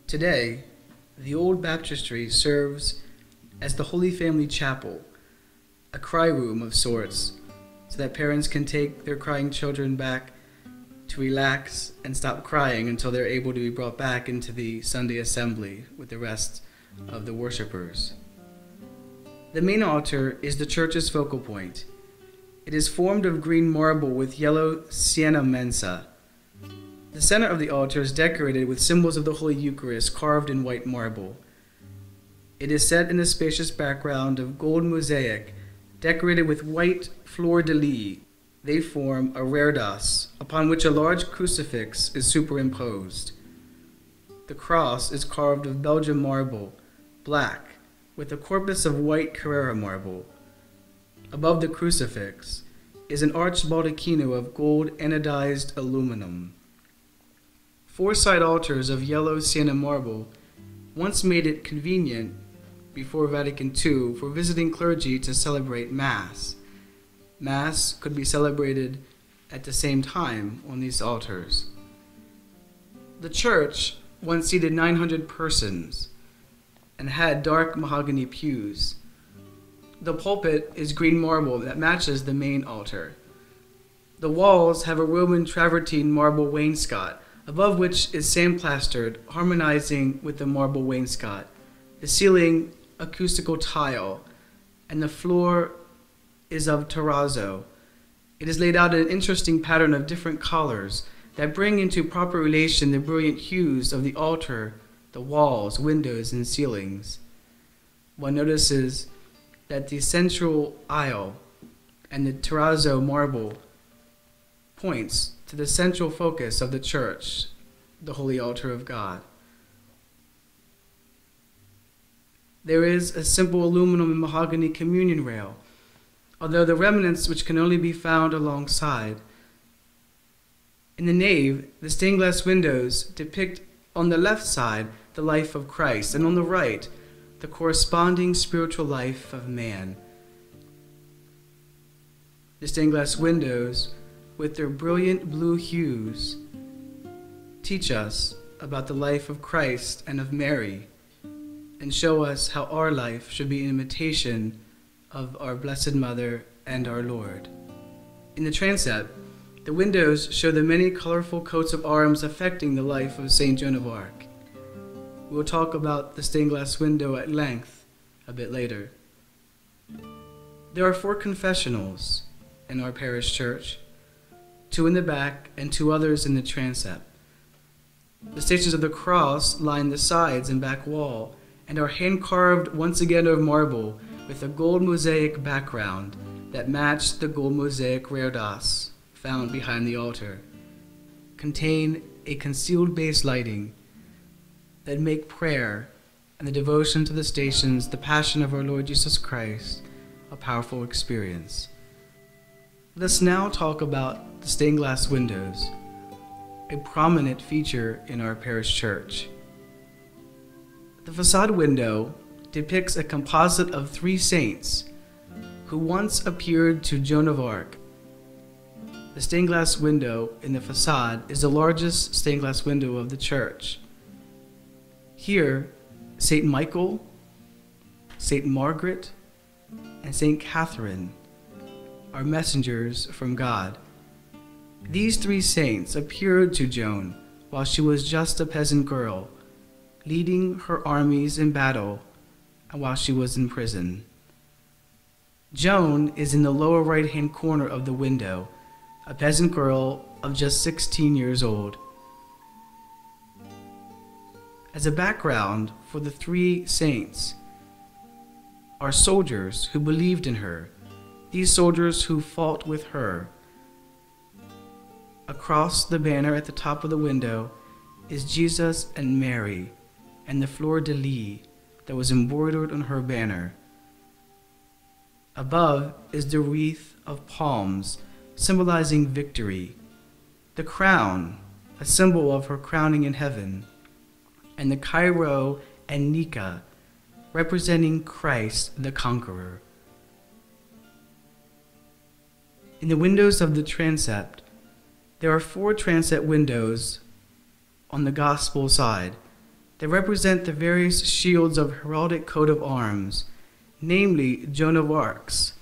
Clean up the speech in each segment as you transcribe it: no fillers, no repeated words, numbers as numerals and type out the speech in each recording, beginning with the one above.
Today, the old baptistry serves as the Holy Family Chapel, a cry room of sorts, so that parents can take their crying children back to relax and stop crying until they're able to be brought back into the Sunday assembly with the rest of the worshipers. The main altar is the church's focal point. It is formed of green marble with yellow sienna mensa. The center of the altar is decorated with symbols of the Holy Eucharist carved in white marble. It is set in a spacious background of gold mosaic decorated with white fleur-de-lis. They form a reredos, upon which a large crucifix is superimposed. The cross is carved of Belgian marble, black, with a corpus of white Carrara marble. Above the crucifix is an arched baldacchino of gold anodized aluminum. 4 side altars of yellow sienna marble once made it convenient before Vatican II for visiting clergy to celebrate Mass. Mass could be celebrated at the same time on these altars. The church once seated 900 persons and had dark mahogany pews. The pulpit is green marble that matches the main altar. The walls have a Roman travertine marble wainscot, above which is sandplastered, harmonizing with the marble wainscot. The ceiling, acoustical tile, and the floor is of terrazzo. It is laid out in an interesting pattern of different colors that bring into proper relation the brilliant hues of the altar, the walls, windows, and ceilings. One notices that the central aisle and the terrazzo marble points to the central focus of the church, the holy altar of God. There is a simple aluminum and mahogany communion rail, although the remnants which can only be found alongside. In the nave, the stained glass windows depict on the left side the life of Christ, and on the right, the corresponding spiritual life of man. The stained glass windows, with their brilliant blue hues, teach us about the life of Christ and of Mary, and show us how our life should be an imitation of our Blessed Mother and our Lord. In the transept, the windows show the many colorful coats of arms affecting the life of St. Joan of Arc. We will talk about the stained glass window at length a bit later. There are 4 confessionals in our parish church, 2 in the back and 2 others in the transept. The Stations of the Cross line the sides and back wall and are hand-carved once again of marble with a gold mosaic background that matched the gold mosaic reredos found behind the altar, contain a concealed base lighting that make prayer and the devotion to the stations, the Passion of our Lord Jesus Christ, a powerful experience. Let's now talk about the stained glass windows, a prominent feature in our parish church. The facade window depicts a composite of 3 saints who once appeared to Joan of Arc. The stained glass window in the facade is the largest stained glass window of the church. Here, St. Michael, St. Margaret, and St. Catherine are messengers from God. These 3 saints appeared to Joan while she was just a peasant girl, leading her armies in battle and while she was in prison. Joan is in the lower right-hand corner of the window, a peasant girl of just 16 years old. As a background for the 3 saints are soldiers who believed in her, these soldiers who fought with her. Across the banner at the top of the window is Jesus and Mary and the fleur-de-lis that was embroidered on her banner. Above is the wreath of palms symbolizing victory, the crown, a symbol of her crowning in heaven, and the Chi-Rho and Nika, representing Christ the Conqueror. In the windows of the transept, there are 4 transept windows on the gospel side, They represent the various shields of heraldic coat of arms, namely Joan of Arc's,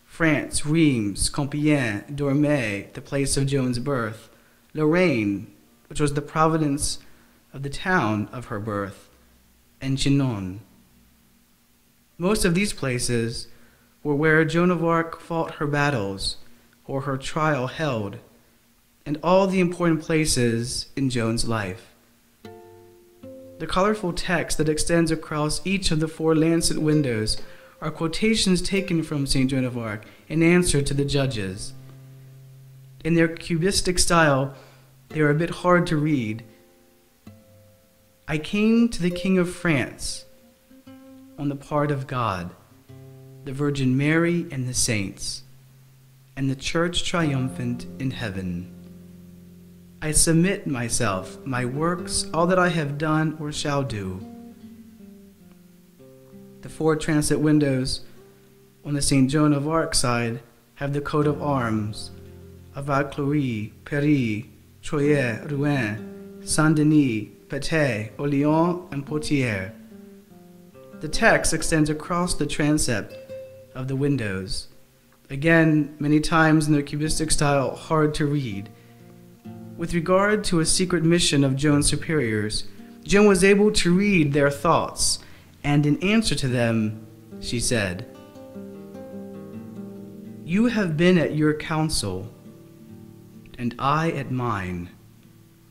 France, Reims, Compiègne, Dormay, the place of Joan's birth, Lorraine, which was the province of the town of her birth, and Chinon. Most of these places were where Joan of Arc fought her battles or her trial held, and all the important places in Joan's life. The colorful text that extends across each of the 4 lancet windows are quotations taken from St. Joan of Arc in answer to the judges. In their cubistic style, they are a bit hard to read. I came to the King of France on the part of God, the Virgin Mary and the saints, and the Church triumphant in heaven. I submit myself, my works, all that I have done or shall do. The 4 transept windows on the St. Joan of Arc side have the coat of arms of Valcloury, Paris, Troyes, Rouen, Saint-Denis, Patay, Orléans, and Poitiers. The text extends across the transept of the windows. Again, many times in their cubistic style, hard to read. With regard to a secret mission of Joan's superiors, Joan was able to read their thoughts, and in answer to them, she said, "You have been at your council, and I at mine.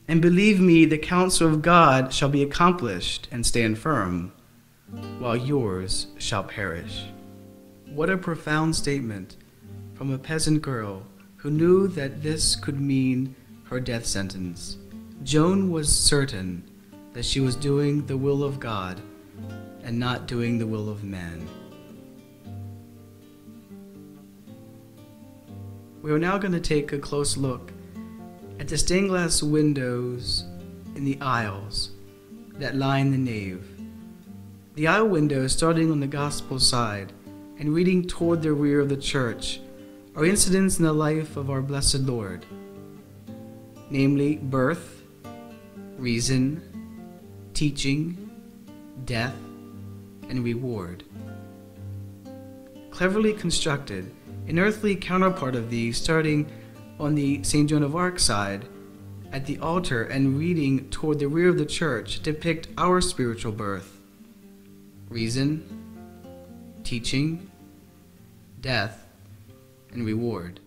And believe me, the counsel of God shall be accomplished and stand firm, while yours shall perish." What a profound statement from a peasant girl who knew that this could mean her death sentence. Joan was certain that she was doing the will of God and not doing the will of man. We are now going to take a close look at the stained glass windows in the aisles that line the nave. The aisle windows, starting on the gospel side and reading toward the rear of the church, are incidents in the life of our blessed Lord, namely birth, reason, teaching, death, and reward. Cleverly constructed, an earthly counterpart of these, starting on the St. Joan of Arc side at the altar and reading toward the rear of the church, depict our spiritual birth, reason, teaching, death, and reward.